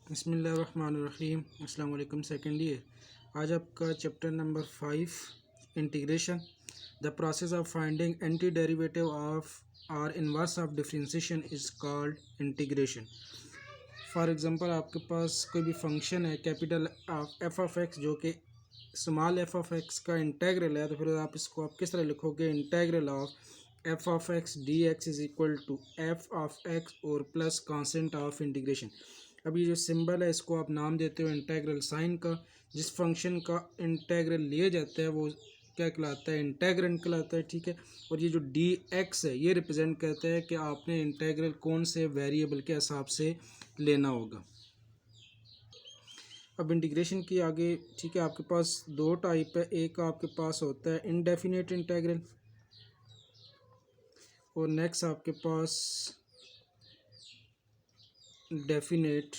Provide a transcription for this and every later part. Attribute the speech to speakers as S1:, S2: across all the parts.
S1: बिस्मिल्लाहिर्रहमानिर्रहीम। अस्सलाम वालेकुम। Second year. आज आपका chapter number 5 integration. The process of finding anti derivative of are inverse of differentiation is called integration. For example आपके पास कोई भी फंक्शन है कैपिटल एफ ऑफ एक्स जो कि स्मॉल एफ ऑफ एक्स का इंटेग्रल है, तो फिर आप किस तरह लिखोगे? Integral of f of x D x is equal to f of x और प्लस कॉन्स्टेंट ऑफ इंटीग्रेशन। अब ये जो सिंबल है इसको आप नाम देते हो इंटेग्रल साइन का। जिस फंक्शन का इंटेग्रल लिया जाता है वो क्या कहलाता है? इंटेग्रेंड कहलाता है। ठीक है। और ये जो डी एक्स है ये रिप्रेजेंट करता है कि आपने इंटेग्रल कौन से वेरिएबल के हिसाब से लेना होगा। अब इंटीग्रेशन की आगे, ठीक है, आपके पास दो टाइप है। एक आपके पास होता है इनडेफिनेट इंटेग्रल और नेक्स्ट आपके पास डेफिनेट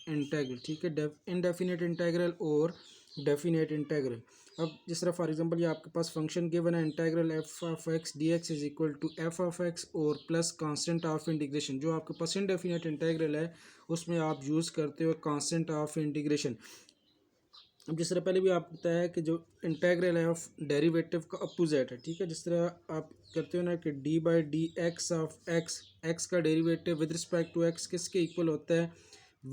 S1: इंटेग्रल। ठीक है, इनडेफिनेट इंटेग्रल और डेफिनेट इंटेग्रल। अब जिस तरह फॉर एग्जांपल ये आपके पास फंक्शन गिवन है integral f of x D x is equal to f of x और प्लस कांस्टेंट ऑफ इंटीग्रेशन। जो आपके पास इनडेफिनेट इंटेग्रल है उसमें आप यूज़ करते हो कांस्टेंट ऑफ इंटीग्रेशन। अब जिस तरह पहले भी आप बताया कि जो इंटेग्रल है ऑफ डेरिवेटिव का अपोजिट है। ठीक है, जिस तरह आप करते हो ना कि D by D x of X, X का derivative with respect to x किसके इक्वल होता है?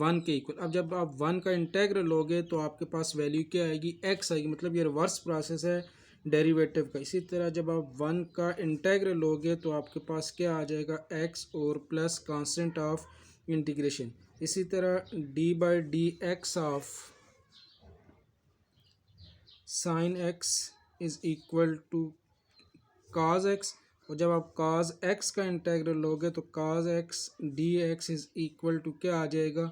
S1: 1 के इक्वल। अब जब आप 1 का इंटेग्रल लोगे तो आपके पास वैल्यू क्या आएगी? एक्स आएगी। मतलब ये रिवर्स प्रोसेस है डेरिवेटिव का। इसी तरह जब आप 1 का इंटेग्रल लोगे तो आपके पास क्या आ जाएगा? एक्स और प्लस कांस्टेंट ऑफ इंटीग्रेशन। इसी तरह D by D x of sine x is equal to cos x. और जब आप काज एक्स का इंटेग्रल लोगे तो cos x D x is equal to क्या आ जाएगा?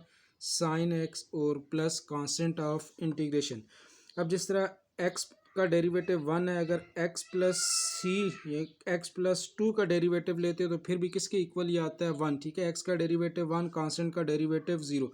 S1: साइन एक्स और प्लस कांस्टेंट ऑफ इंटीग्रेशन। अब जिस तरह एक्स का डेरिवेटिव 1 है, अगर एक्स प्लस सी या एक्स प्लस 2 का डेरिवेटिव लेते हो तो फिर भी किसके इक्वल ही आता है? 1। ठीक है, एक्स का डेरिवेटिव 1, कांस्टेंट का डेरिवेटिव 0।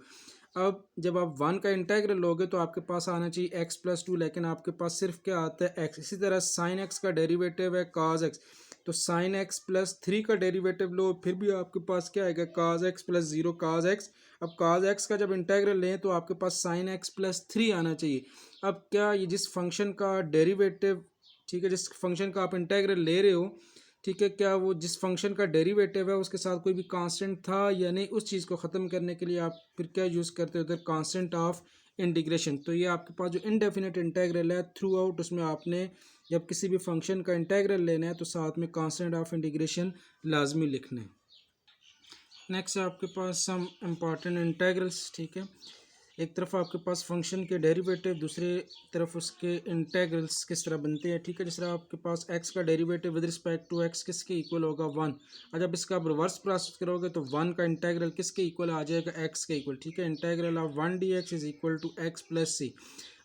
S1: अब जब आप 1 का इंटेग्रल लोगे तो आपके पास आना चाहिए एक्स प्लस 2, लेकिन आपके पास सिर्फ क्या आता है? एक्स। इसी तरह साइन एक्स का डेरिवेटिव है काज एक्स, तो साइन एक्स प्लस 3 का डेरिवेटिव लो फिर भी आपके पास क्या आएगा? काज एक्स प्लस 0 काज एक्स। अब काज एक्स का जब इंटेग्रल लें तो आपके पास साइन एक्स प्लस 3 आना चाहिए। अब क्या ये जिस फंक्शन का डेरिवेटिव, ठीक है, जिस फंक्शन का आप इंटेग्रल ले रहे हो, ठीक है, क्या वो जिस फंक्शन का डेरिवेटिव है उसके साथ कोई भी कांस्टेंट था या नहीं? उस चीज़ को ख़त्म करने के लिए आप फिर क्या यूज़ करते हो? Constant of integration. तो ये आपके पास जो इनडेफिनेट इंटेग्रल है थ्रू आउट, उसमें आपने जब किसी भी फंक्शन का इंटेग्रल लेना है तो साथ में कांस्टेंट ऑफ इंटीग्रेशन लाजमी लिखना है। नेक्स्ट है आपके पास सम इम्पॉर्टेंट इंटेग्रल्स। ठीक है, एक तरफ आपके पास फंक्शन के डेरिवेटिव, दूसरी तरफ उसके इंटेग्रल्स किस तरह बनते हैं। ठीक है, जिस तरह आपके पास एक्स का derivative with respect to x किसके इक्वल होगा? 1। और जब इसका आप रिवर्स प्रोसेस करोगे तो 1 का इंटेग्रल किसके इक्वल आ जाएगा? एक्स के इक्वल। ठीक है, integral of 1 D x is equal to X plus C.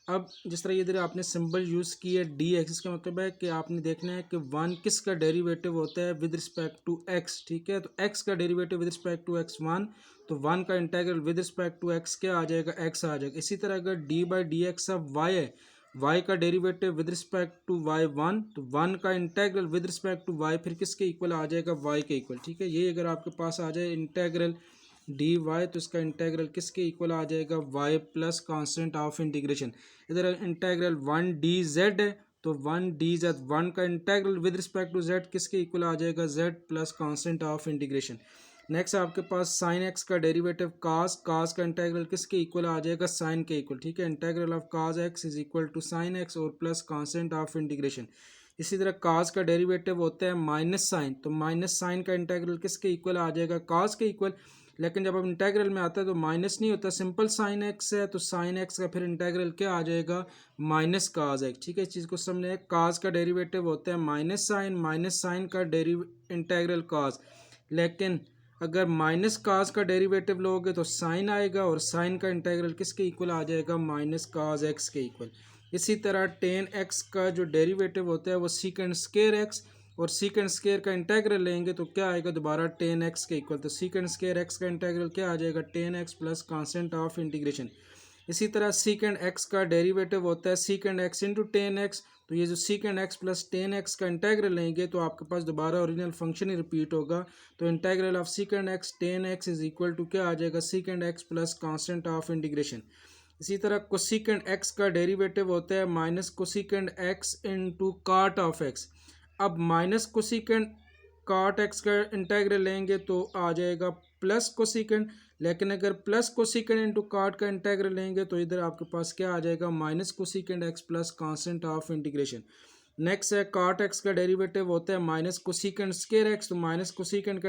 S1: अब जिस तरह इधर आपने सिंबल यूज़ किया डी एक्स, इसका मतलब है कि आपने देखना है कि 1 किसका डेरिवेटिव होता है विद रिस्पेक्ट टू एक्स। ठीक है, तो एक्स का derivative with respect to x 1, तो 1 का integral with respect to x क्या आ जाएगा? एक्स आ जाएगा। इसी तरह अगर d by D x of y है, वाई का derivative with respect to y 1, तो 1 का integral with respect to y फिर किसके इक्वल आ जाएगा? वाई के इक्वल। ठीक है, ये अगर आपके पास आ जाए इंटेग्रल डी वाई तो इसका इंटेग्रल किसके इक्वल आ जाएगा? Y plus constant of integration. इधर इंटेग्रल 1 डी जेड है तो 1 डी जेड, 1 का integral with respect to z किसके इक्वल आ जाएगा? Z plus constant of integration. Next आपके पास साइन एक्स का डेरिवेटिव कास, कास का इंटेग्रल किसके इक्वल आ जाएगा? साइन के इक्वल। ठीक है, integral of cos x is equal to sine x और प्लस कांस्टेंट ऑफ इंटीग्रेशन। इसी तरह कास का डेरिवेटिव होता है माइनस साइन, तो माइनस साइन का इंटेग्रल किसके इक्वल आ जाएगा? कास के इक्वल। लेकिन जब अब इंटेग्रल में आता है तो माइनस नहीं होता, सिंपल साइन एक्स है तो साइन एक्स का फिर इंटेग्रल क्या आ जाएगा? माइनस काज एक्स। ठीक है, इस चीज़ को समझे। काज का डेरिवेटिव होता है माइनस साइन का इंटेग्रल काज। लेकिन अगर माइनस काज का डेरिवेटिव लोगे तो साइन आएगा और साइन का इंटेग्रल किसके इक्वल आ जाएगा? माइनस काज एक्स के इक्वल। इसी तरह टेन एक्स का जो डेरिवेटिव होता है वो सीकेंड स्केयर एक्स, और सीकेंड स्केयर का इंटेग्रल लेंगे तो क्या आएगा? दोबारा टेन एक्स के इक्वल। तो सीकेंड स्केयर एक्स का इंटेग्रल क्या आ जाएगा? Ten x plus constant of integration. इसी तरह सीकेंड एक्स का डेरिवेटिव होता है सीकेंड एक्स इंटू टेन एक्स। तो ये जो सीकेंड एक्स प्लस टेन एक्स का इंटेग्रल लेंगे तो आपके पास दोबारा ओरिजिनल फंक्शन ही रिपीट होगा। तो integral of secant x tan x is equal to क्या आ जाएगा, secant x plus constant of integration. इसी तरह कोसिकेंड एक्स का डेरिवेटिव होता है minus cosecant x into cot of x. अब माइनस कोसिकेंड काट एक्स का इंटेग्रल लेंगे तो आ जाएगा प्लस कोसिकेंड, लेकिन अगर प्लस कोसिकेंड इंटू काट का इंटेग्रल लेंगे तो इधर आपके पास क्या आ जाएगा, minus cosecant x plus constant of integration. Next है काट एक्स का डेरिवेटिव होता है माइनस कोसिकेंड स्क्वायर एक्स। तो माइनस कोसिकेंड का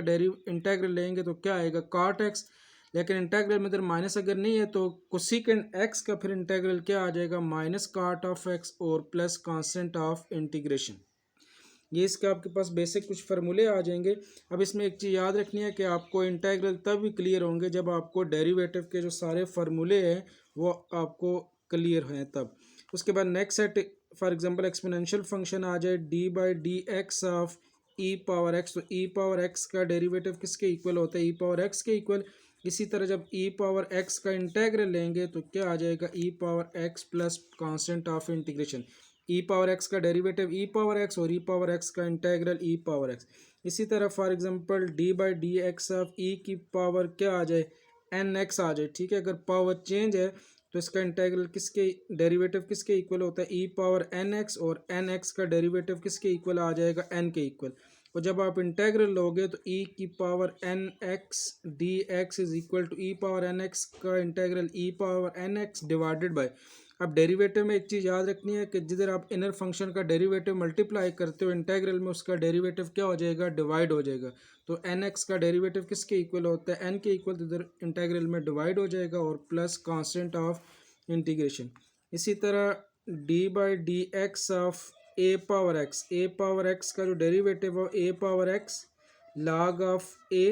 S1: इंटेग्रल लेंगे तो क्या आएगा, काट एक्स, लेकिन इंटेग्रल में इधर माइनस अगर नहीं है तो कोसिकेंड एक्स का फिर इंटेग्रल क्या आ जाएगा, माइनस काट ऑफ एक्स और प्लस कांस्टेंट ऑफ इंटीग्रेशन। ये इसके आपके पास बेसिक कुछ फार्मूले आ जाएंगे। अब इसमें एक चीज़ याद रखनी है कि आपको इंटेग्रल तब भी क्लियर होंगे जब आपको डेरिवेटिव के जो सारे फार्मूले हैं वो आपको क्लियर हैं तब। उसके बाद next set for example exponential function आ जाए D by D x of E power X. तो ई पावर एक्स का डेरिवेटिव किसके इक्वल होता है, ई पावर एक्स के इक्वल। इसी तरह जब ई पावर एक्स का इंटेग्रल लेंगे तो क्या आ जाएगा, E power X plus constant of integration. E power X का डेरिवेटिव ई पावर एक्स और ई पावर एक्स का इंटेग्रल ई पावर एक्स। इसी तरह for example D by D x of E की पावर क्या आ जाए, एन एक्स आ जाए, ठीक है। अगर पावर चेंज है तो इसका इंटेग्रल किसके डेरिवेटिव किसके इक्वल होता है, ई पावर एन एक्स, और एन एक्स का डेरिवेटिव किसके इक्वल आ जाएगा, एन के इक्वल। और जब आप इंटेग्रल लोगे तो ई की power N X D x is equal to E power N X का integral E power N X divided by. अब डेरिवेटिव में एक चीज़ याद रखनी है कि जिधर आप इनर फंक्शन का डेरिवेटिव मल्टीप्लाई करते हो इंटेग्रल में, उसका डेरिवेटिव क्या हो जाएगा, डिवाइड हो जाएगा। तो एन एक्स का डेरिवेटिव किसके इक्वल होता है, एन के इक्वल, तो इधर इंटेग्रल में डिवाइड हो जाएगा और प्लस कांस्टेंट ऑफ इंटीग्रेशन। इसी तरह D by D x of A power X का जो डेरिवेटिव हो A power X log of A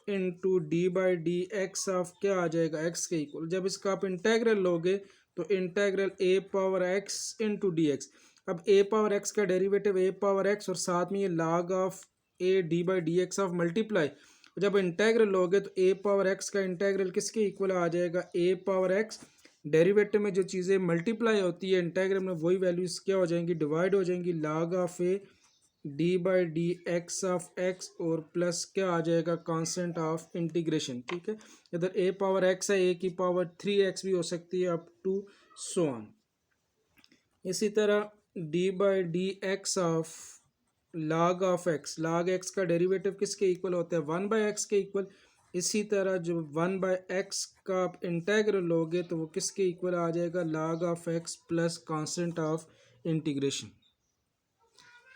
S1: into D by D x of क्या आ जाएगा, एक्स के इक्वल। जब इसका आप इंटेग्रल लोगे तो integral A power X into D x. अब ए पावर एक्स का डेरिवेटिव ए पावर एक्स और साथ में ये log of A D by D x of multiply. जब इंटेग्रल लोगे तो ए पावर एक्स का इंटेग्रल किसके इक्वल आ जाएगा, ए पावर एक्स। डेरिवेटिव में जो चीज़ें मल्टीप्लाई होती है इंटेग्रल में वही वैल्यूज क्या हो जाएंगी, डिवाइड हो जाएंगी, log of A D by D x of x और प्लस क्या आ जाएगा, कांस्टेंट ऑफ इंटीग्रेशन, ठीक है। इधर ए पावर एक्स है, ए की पावर 3x भी हो सकती है अप टू सो ऑन। इसी तरह D by D x of log of x का डेरिवेटिव किसके इक्वल होता है, 1/x के इक्वल। इसी तरह जो 1/x का आप इंटेग्रल लोगे तो वो किसके इक्वल आ जाएगा, log of x plus constant of integration.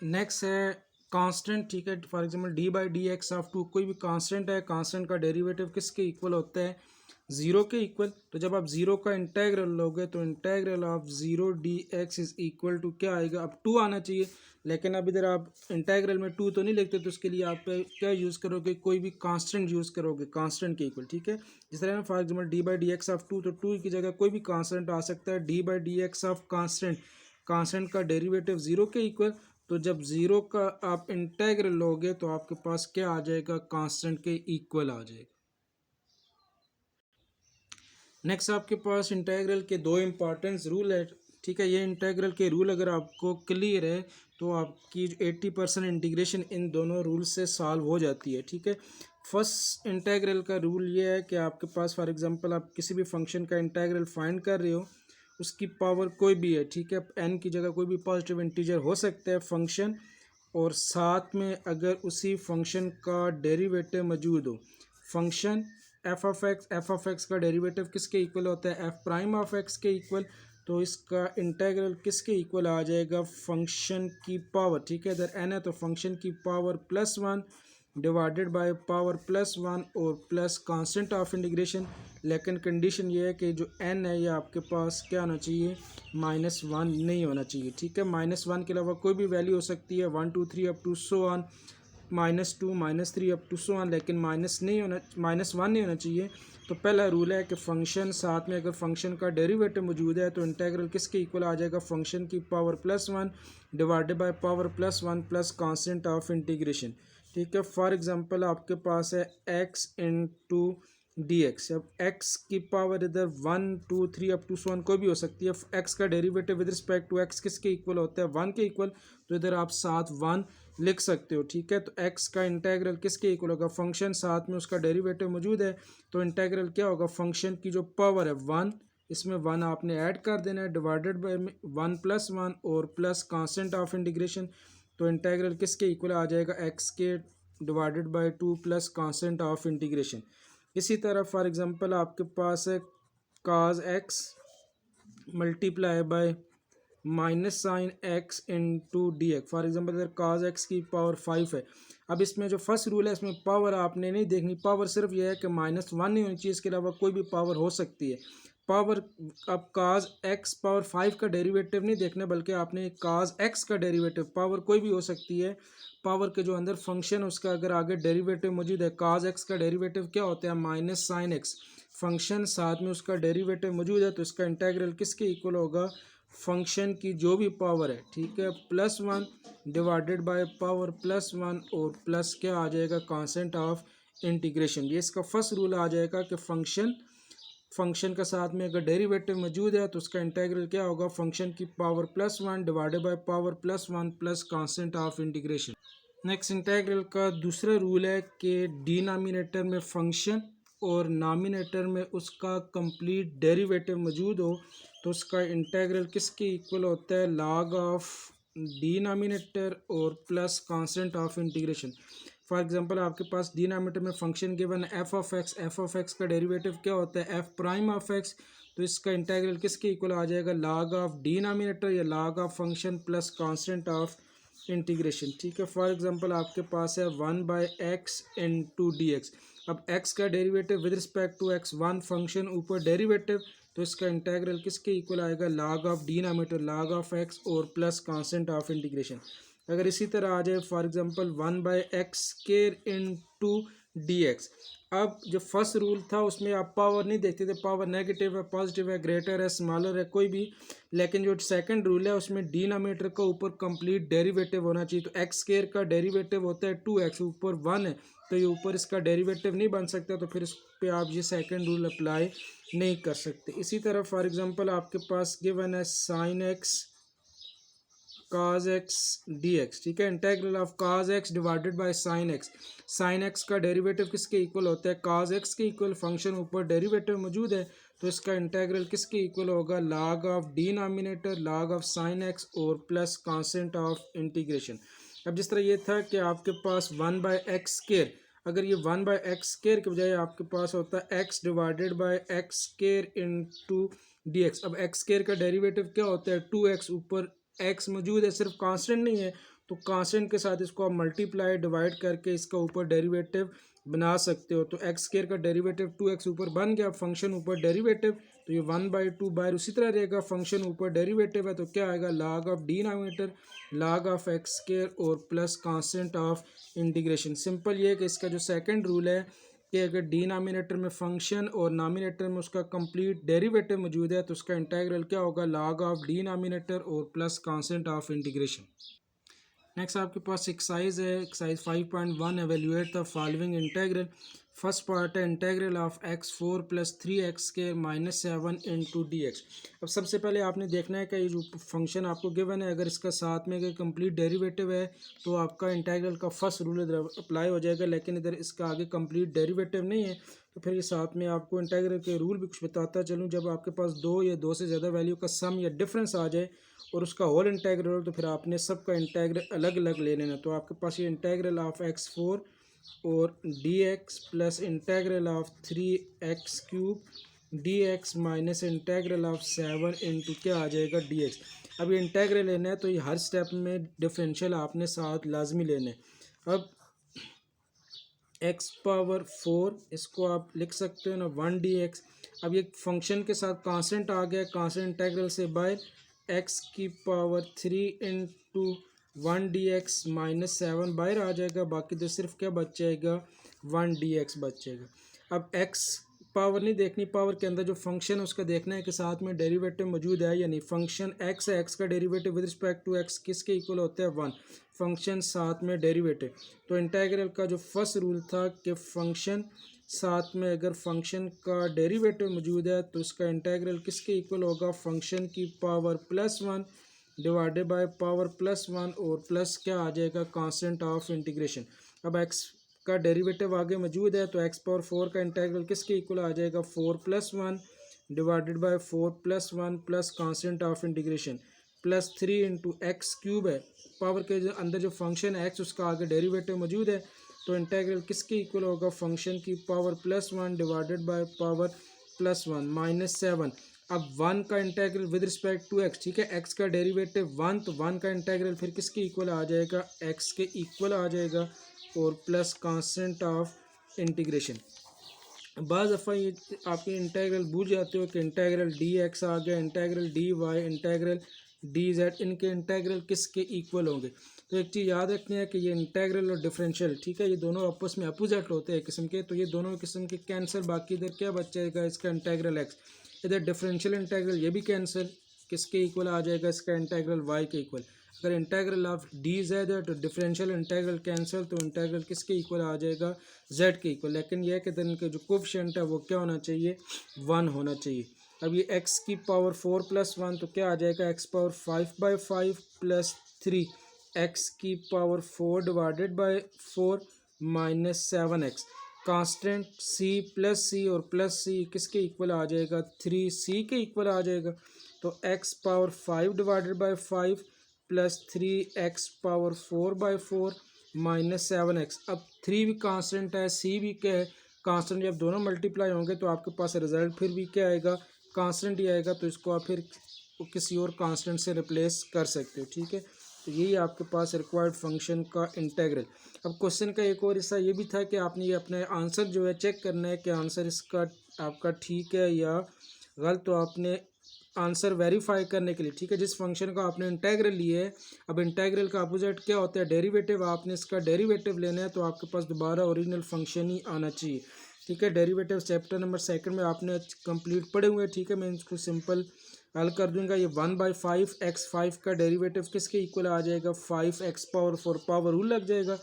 S1: Next है कांस्टेंट, ठीक है। For example D by D x of two, कोई भी कांस्टेंट है, कांस्टेंट का डेरिवेटिव किसके इक्वल होता है, ज़ीरो के इक्वल। तो जब आप ज़ीरो का इंटेग्रल लोगे तो integral of zero d x is equal to क्या आएगा, अब टू आना चाहिए, लेकिन अब इधर आप इंटेग्रल में टू तो नहीं लिखते, तो उसके लिए आप क्या यूज़ करोगे, कोई भी कांस्टेंट यूज़ करोगे कांस्टेंट के इक्वल, ठीक है। जिस तरह for example D by D x of two, तो टू की जगह कोई भी कांस्टेंट आ सकता है। D by D x of constant का डेरिवेटिव ज़ीरो के इक्वल। तो जब ज़ीरो का आप इंटेग्रल लोगे तो आपके पास क्या आ जाएगा, कांस्टेंट के इक्वल आ जाएगा। नेक्स्ट आपके पास इंटेग्रल के दो इम्पॉर्टेंट रूल है, ठीक है। ये इंटेग्रल के रूल अगर आपको क्लियर है तो आपकी 80% इंटीग्रेशन इन दोनों रूल से सॉल्व हो जाती है, ठीक है। फर्स्ट इंटेग्रल का रूल ये है कि आपके पास फॉर एग्जांपल आप किसी भी फंक्शन का इंटेग्रल फाइंड कर रहे हो, उसकी पावर कोई भी है, ठीक है, एन की जगह कोई भी पॉजिटिव इंटीजर हो सकता है फंक्शन, और साथ में अगर उसी फंक्शन का डेरिवेटिव मौजूद हो। फंक्शन एफ ऑफ एक्स का डेरिवेटिव किसके इक्वल होता है, एफ प्राइम ऑफ एक्स के इक्वल। तो इसका इंटेग्रल किसके इक्वल आ जाएगा, फंक्शन की पावर, ठीक है। इधर एन है तो फंक्शन की पावर +1 डिवाइडेड बाय पावर +1 और प्लस कांस्टेंट ऑफ इंटीग्रेशन। लेकिन कंडीशन ये है कि जो एन है ये आपके पास क्या होना चाहिए, -1 नहीं होना चाहिए, ठीक है। -1 के अलावा कोई भी वैल्यू हो सकती है, 1 2 3 up to so on, -2 -3 up to so on, लेकिन -1 नहीं होना चाहिए। तो पहला रूल है कि फंक्शन साथ में अगर फंक्शन का डेरिवेटिव मौजूद है तो इंटेग्रल किसके इक्वल आ जाएगा, फंक्शन की power +1 divided by power +1 plus constant of integration, ठीक है। फॉर एग्जांपल आपके पास है x इंटू डी एक्स। अब एक्स की पावर इधर 1 2 3 अप टू 1 कोई भी हो सकती है। एक्स का derivative with respect to x किसके इक्वल होता है, 1 के इक्वल। तो इधर आप साथ 1 लिख सकते हो, ठीक है। तो एक्स का इंटेग्रल किसके इक्वल होगा, फंक्शन साथ में उसका डेरिवेटिव मौजूद है, तो इंटेग्रल क्या होगा, फंक्शन की जो पावर है 1, इसमें 1 आपने ऐड कर देना है, डिवाइडेड बाय 1 + 1 और प्लस कांस्टेंट ऑफ इंटीग्रेशन। तो इंटेग्रल किसके इक्वल आ जाएगा, एक्स के divided bye 2 plus constant of integration. इसी तरह फॉर एग्जांपल आपके पास है काज x multiply by minus sine x into D x. For example अगर काज एक्स की पावर 5 है। अब इसमें जो फर्स्ट रूल है, इसमें पावर आपने नहीं देखनी, पावर सिर्फ यह है कि -1 नहीं होनी चाहिए, इसके अलावा कोई भी पावर हो सकती है। पावर, अब काज एक्स पावर 5 का डेरिवेटिव नहीं देखना, बल्कि आपने काज एक्स का डेरिवेटिव, पावर कोई भी हो सकती है, पावर के जो अंदर फंक्शन उसका अगर आगे डेरिवेटिव मौजूद है, काज एक्स का डेरिवेटिव क्या होता है, माइनस साइन एक्स, फंक्शन साथ में उसका डेरिवेटिव मौजूद है, तो इसका इंटेग्रल किसके इक्वल होगा, फंक्शन की जो भी पावर है, ठीक है, +1 डिवाइडेड बाय पावर +1 और प्लस क्या आ जाएगा, कांस्टेंट ऑफ इंटीग्रेशन। ये इसका फर्स्ट रूल आ जाएगा कि फंक्शन का साथ में अगर डेरिवेटिव मौजूद है तो उसका इंटेग्रल क्या होगा, फंक्शन की power +1 divided by power +1 plus constant of integration. Next integral का दूसरा रूल है कि डिनोमिनेटर में फंक्शन और नॉमिनेटर में उसका कंप्लीट डेरिवेटिव मौजूद हो, तो उसका इंटेग्रल किसके इक्वल होता है, लॉग ऑफ डिनोमिनेटर और plus constant of integration. For example आपके पास डिनोमिनेटर में फंक्शन गिवन है एफ ऑफ एक्स का डेरिवेटिव क्या होता है, एफ प्राइम ऑफ एक्स। तो इसका इंटेग्रल किसके इक्वल आ जाएगा, लॉग ऑफ डिनोमिनेटर या log of function plus constant of integration, ठीक है। फॉर एग्जांपल आपके पास है 1/x इंटू डी एक्स। अब x का derivative with respect to x, 1 function ऊपर डेरिवेटिव, तो इसका इंटेग्रल किसके इक्वल आएगा, log of denominator log of x और प्लस कांस्टेंट ऑफ इंटीग्रेशन। अगर इसी तरह आ जाए for example 1/x² into D x. अब जो फर्स्ट रूल था उसमें आप पावर नहीं देखते थे, पावर नेगेटिव है, पॉजिटिव है, ग्रेटर है, स्मॉलर है, कोई भी। लेकिन जो सेकंड रूल है उसमें डिनोमिनेटर का ऊपर कंप्लीट डेरिवेटिव होना चाहिए। तो x² का डेरिवेटिव होता है 2x, ऊपर 1 है, तो ये ऊपर इसका डेरिवेटिव नहीं बन सकता, तो फिर इस पे आप ये सेकंड रूल अप्लाई नहीं कर सकते। इसी तरह फॉर एग्जांपल आपके पास गिवन है sine x cos x dx, ठीक है। Integral of cos x divided by sin x। sin x का डेरिवेटिव किसके इक्वल होता है, cos x के इक्वल, फंक्शन ऊपर डेरिवेटिव मौजूद है, तो इसका इंटेग्रल किसके इक्वल होगा, log of denominator log of sin x और प्लस कांस्टेंट ऑफ इंटीग्रेशन। अब जिस तरह ये था कि आपके पास 1/x², अगर ये 1/x² के बजाय आपके पास होता है x divided by x² into D x. अब x² का डेरिवेटिव क्या होता है, 2x, ऊपर x मौजूद है, सिर्फ कांस्टेंट नहीं है, तो कांस्टेंट के साथ इसको आप मल्टीप्लाई डिवाइड करके इसका ऊपर डेरिवेटिव बना सकते हो। तो x² का डेरिवेटिव 2x ऊपर बन गया, फंक्शन ऊपर डेरिवेटिव, तो ये 1/2 बाहर उसी तरह रहेगा, फंक्शन ऊपर डेरिवेटिव है, तो क्या आएगा, log of denominator log of x² और plus constant of integration. Simple ये कि इसका जो सेकंड रूल है कि अगर डिनोमिनेटर में फंक्शन और नॉमिनेटर में उसका कंप्लीट डेरिवेटिव मौजूद है, तो उसका इंटेग्रल क्या होगा, log ऑफ डिनोमिनेटर और plus constant of integration. Next आपके पास एक्सरसाइज है, exercise 5.1, evaluate the following integral. First part है integral of x4 + 3x² -7 into D x. अब सबसे पहले आपने देखना है कि ये जो फंक्शन आपको गिवन है, अगर इसका साथ में अगर कंप्लीट डेरिवेटिव है तो आपका इंटेग्रल का फर्स्ट रूल इधर अप्लाई हो जाएगा, लेकिन इधर इसका आगे कंप्लीट डेरिवेटिव नहीं है, तो फिर ये साथ में आपको इंटेग्रल के रूल भी कुछ बताता चलूँ। जब आपके पास 2 या 2 से ज़्यादा वैल्यू का सम या डिफरेंस आ जाए और उसका होल इंटेग्रल हो, तो फिर आपने सबका इंटेग्रल अलग अलग ले लेना। तो आपके पास ये इंटेग्रल ऑफ x4 और dx plus integral of 3x³ dx minus integral of 7 into क्या आ जाएगा dx। अब ये इंटेग्रल लेना है तो ये हर स्टेप में डिफरेंशियल आपने साथ लाजमी लेना है। अब x⁴ इसको आप लिख सकते हो ना 1 dx। अब ये फंक्शन के साथ कांस्टेंट आ गया, कांस्टेंट इंटेग्रल से बाहर, x⁴ इंटू 1 dx -7 बाहर आ जाएगा, बाकी तो सिर्फ क्या बच जाएगा, 1 dx बच जाएगा। अब x पावर नहीं देखनी, पावर के अंदर जो फंक्शन है उसका देखना है कि साथ में डेरिवेटिव मौजूद है या नहीं। फंक्शन x है, x का derivative with respect to x किसके इक्वल होता है, 1, फंक्शन साथ में डेरिवेटिव। तो इंटेग्रल का जो फर्स्ट रूल था कि फंक्शन साथ में अगर फंक्शन का डेरिवेटिव मौजूद है तो इसका इंटेग्रल किसके इक्वल होगा, फंक्शन की पावर +1 डिवाइडेड बाय पावर +1 और प्लस क्या आ जाएगा, कांस्टेंट ऑफ इंटीग्रेशन। अब एक्स का डेरिवेटिव आगे मौजूद है तो एक्स पावर 4 का इंटेग्रल किसके इक्वल आ जाएगा, 4+1 divided by 4+1 plus constant of integration +3 into x cube है। पावर के जो अंदर जो फंक्शन है एक्स उसका आगे डेरिवेटिव मौजूद है तो इंटेग्रल किसके इक्वल होगा, फंक्शन की पावर +1 डिवाइडेड बाय पावर +1 -7। अब 1 का integral with respect to x, ठीक है, एक्स का डेरिवेटिव 1 तो 1 का इंटेग्रल फिर किसके इक्वल आ जाएगा, एक्स के इक्वल आ जाएगा और प्लस कांस्टेंट ऑफ इंटीग्रेशन। बाज़ दफ़ा ये आपके इंटेग्रल भूल जाते हो कि इंटेग्रल डी एक्स आ गया, integral d y, integral d z, इनके इंटेग्रल किसके इक्वल होंगे। तो एक चीज़ याद रखनी है कि ये इंटेग्रल और डिफरेंशियल, ठीक है, ये दोनों आपस में अपोजिट होते हैं किस्म के, तो ये दोनों किस्म के कैंसिल, बाकी इधर क्या बच जाएगा, इसका इंटेग्रल एक्स, इधर डिफरेंशियल इंटेग्रल ये भी कैंसिल, किसके इक्वल आ जाएगा, इसका इंटेग्रल वाई के इक्वल। अगर इंटेग्रल ऑफ डी जेड है तो डिफरेंशियल इंटेग्रल कैंसिल, तो इंटेग्रल किसके इक्वल आ जाएगा, जेड के इक्वल। लेकिन यह कि इनके जो कोफिशिएंट है वो क्या होना चाहिए, 1 होना चाहिए। अब ये x की पावर 4+1 तो क्या आ जाएगा, x पावर 5/5 प्लस 3 x की power 4 divided by 4 -7x। Constant c plus c और प्लस c किसके इक्वल आ जाएगा, 3c के इक्वल आ जाएगा। तो x power 5 divided by 5 plus 3x power 4/4 -7x। अब 3 भी कांस्टेंट है, c भी क्या है कांस्टेंट, जब दोनों मल्टीप्लाई होंगे तो आपके पास रिजल्ट फिर भी क्या आएगा, कांस्टेंट ही आएगा। तो इसको आप फिर किसी और कांस्टेंट से रिप्लेस कर सकते हो, ठीक है। तो यही आपके पास रिक्वायर्ड फंक्शन का इंटेग्रल। अब क्वेश्चन का एक और हिस्सा ये भी था कि आपने ये अपने आंसर जो है चेक करना है कि आंसर इसका आपका ठीक है या गलत। तो आपने आंसर वेरीफाई करने के लिए, ठीक है, जिस फंक्शन का आपने इंटेग्रल लिए है, अब इंटेग्रल का अपोजिट क्या होता है, डेरिवेटिव। आपने इसका डेरिवेटिव लेना है तो आपके पास दोबारा ओरिजिनल फंक्शन ही आना चाहिए, ठीक है। डेरिवेटिव चैप्टर नंबर 2 में आपने कंप्लीट पढ़े हुए हैं, ठीक है। मैं इसको सिंपल हल कर दूंगा। ये 1/5 x 5 का डेरिवेटिव किसके इक्वल आ जाएगा, 5x पावर 4 पावर रूल लग जाएगा।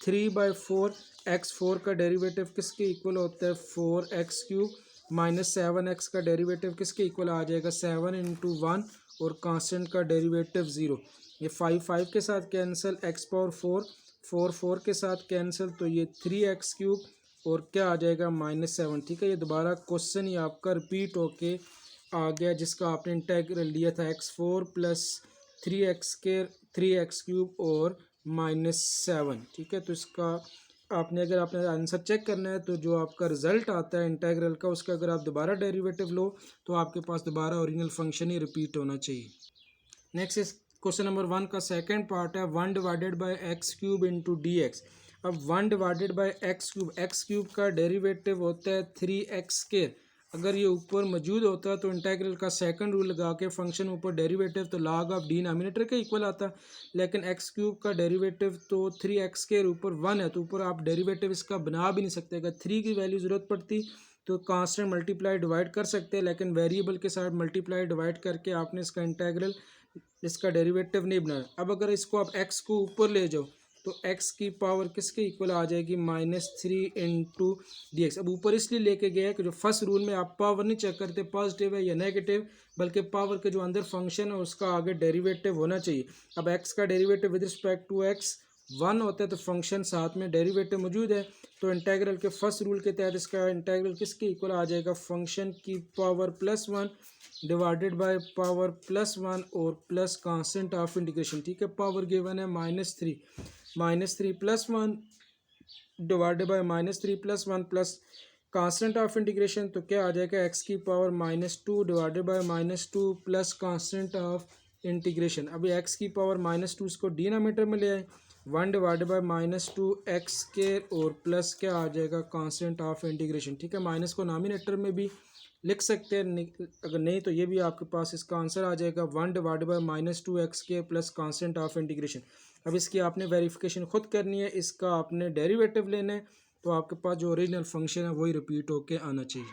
S1: 3/4 x 4 का डेरिवेटिव किसके इक्वल होता है, 4x³ -7x का डेरिवेटिव किसके इक्वल आ जाएगा, 7 इंटू 1 और कांस्टेंट का डेरिवेटिव 0। ये 5 के साथ कैंसिल, x पावर 4 के साथ कैंसिल, तो ये 3x³ और क्या आ जाएगा, -7, ठीक है। ये दोबारा क्वेश्चन ही आपका रिपीट होके आ गया जिसका आपने इंटेग्रल लिया था x4 प्लस 3x³ और -7, ठीक है। तो इसका आपने अगर आपने आंसर चेक करना है तो जो आपका रिजल्ट आता है इंटेग्रल का, उसका अगर आप दोबारा डेरिवेटिव लो तो आपके पास दोबारा ओरिजिनल फंक्शन ही रिपीट होना चाहिए। नेक्स्ट इस क्वेश्चन नंबर 1 का सेकंड पार्ट है 1 divided by x³ into D x. अब 1 डिवाइडेड बाय x³ का डेरिवेटिव होता है 3x²। अगर ये ऊपर मौजूद होता तो इंटेग्रल का सेकंड रूल लगा के फंक्शन ऊपर डेरिवेटिव तो log ऑफ डिनोमिनेटर के इक्वल आता, लेकिन x³ का डेरिवेटिव तो 3x² ऊपर 1 है तो ऊपर आप डेरिवेटिव इसका बना भी नहीं सकते। अगर 3 की वैल्यू ज़रूरत पड़ती तो कांस्टेंट मल्टीप्लाई डिवाइड कर सकते हैं, लेकिन वेरिएबल के साथ मल्टीप्लाई डिवाइड करके आपने इसका इंटेग्रल, इसका डेरिवेटिव नहीं बनाना। अब अगर इसको आप x को ऊपर ले जाओ तो x की पावर किसके इक्वल आ जाएगी, -3 इंटू डी एक्स। अब ऊपर इसलिए लेके गया कि जो फर्स्ट रूल में आप पावर नहीं चेक करते पॉजिटिव है या नेगेटिव, बल्कि पावर के जो अंदर फंक्शन है उसका आगे डेरिवेटिव होना चाहिए। अब x का derivative with respect to x 1 होता है तो फंक्शन साथ में डेरिवेटिव मौजूद है, तो इंटेग्रल के फर्स्ट रूल के तहत इसका इंटेग्रल किसके इक्वल आ जाएगा, फंक्शन की पावर +1 डिवाइडेड बाय पावर +1 और प्लस कांस्टेंट ऑफ इंटीग्रेशन, ठीक है। पावर गिवन है -3 plus 1 divided by -3 plus 1 plus constant of integration, तो क्या आ जाएगा, x की power -2 divided by -2 plus constant of integration. अभी x की पावर -2 इसको डिनोमिनेटर में ले आए, 1 डिवाइडेड बाय -2x² और प्लस क्या आ जाएगा, कांस्टेंट ऑफ इंटीग्रेशन, ठीक है। माइनस को नॉमिनेटर में भी लिख सकते हैं, अगर नहीं तो ये भी आपके पास इसका आंसर आ जाएगा 1 divided bye -2x² plus constant of integration. अब इसकी आपने वेरिफिकेशन खुद करनी है, इसका आपने डेरिवेटिव लेना है तो आपके पास जो ओरिजिनल फंक्शन है वही रिपीट होके आना चाहिए।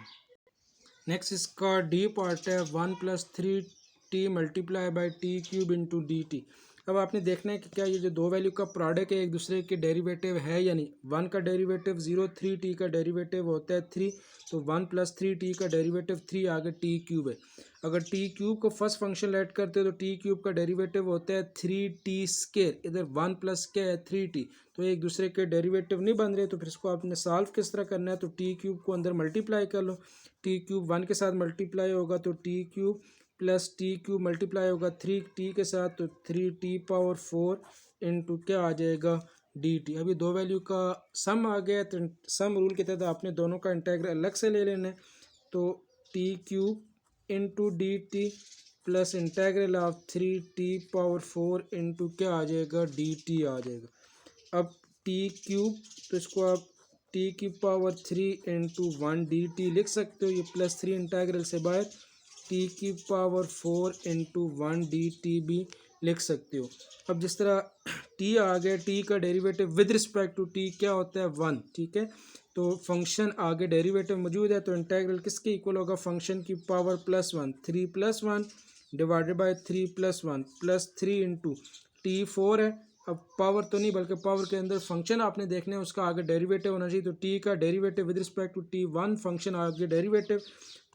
S1: नेक्स्ट इसका डी पार्ट है 1 + 3t multiply by t³ into d t. अब आपने देखना है कि क्या ये जो दो वैल्यू का प्रोडक्ट है एक दूसरे के डेरिवेटिव है या नहीं। 1 का डेरिवेटिव 0, 3t का डेरिवेटिव होता है 3, तो 1 + 3t का डेरिवेटिव 3, आगे टी क्यूब है। अगर टी क्यूब को फर्स्ट फंक्शन लेट करते हो तो टी क्यूब का डेरिवेटिव होता है 3t²। इधर 1 प्लस क्या है 3t, तो एक दूसरे के डेरिवेटिव नहीं बन रहे, तो फिर इसको आपने सॉल्व किस तरह करना है, तो टी क्यूब को अंदर मल्टीप्लाई कर लो। टी क्यूब 1 के साथ मल्टीप्लाई होगा तो T cube plus T cube multiply होगा 3t के साथ, तो 3t⁴ इंटू क्या आ जाएगा dt। अभी दो वैल्यू का सम आ गया, तो सम रूल के तहत आपने दोनों का इंटेग्रल अलग से ले लेना है। तो T cube into d T plus integral of 3t⁴ into क्या आ जाएगा dt आ जाएगा। अब टी क्यूब, तो इसको आप t⁻³ इंटू 1 dt लिख सकते हो, ये +3 इंटेग्रल से बाहर t⁻4 इंटू 1 dt भी लिख सकते हो। अब जिस तरह t आ गया, t का derivative with respect to t क्या होता है 1, ठीक है। तो फंक्शन आगे डेरिवेटिव मौजूद है, तो इंटेग्रल किसके इक्वल होगा, फंक्शन की power +1, 3 + 1 divided by 3 + 1 +3 into t4 है। अब पावर तो नहीं बल्कि पावर के अंदर फंक्शन आपने देखना है, उसका आगे डेरिवेटिव होना चाहिए। तो t का derivative with respect to t1 function आगे डेरिवेटिव,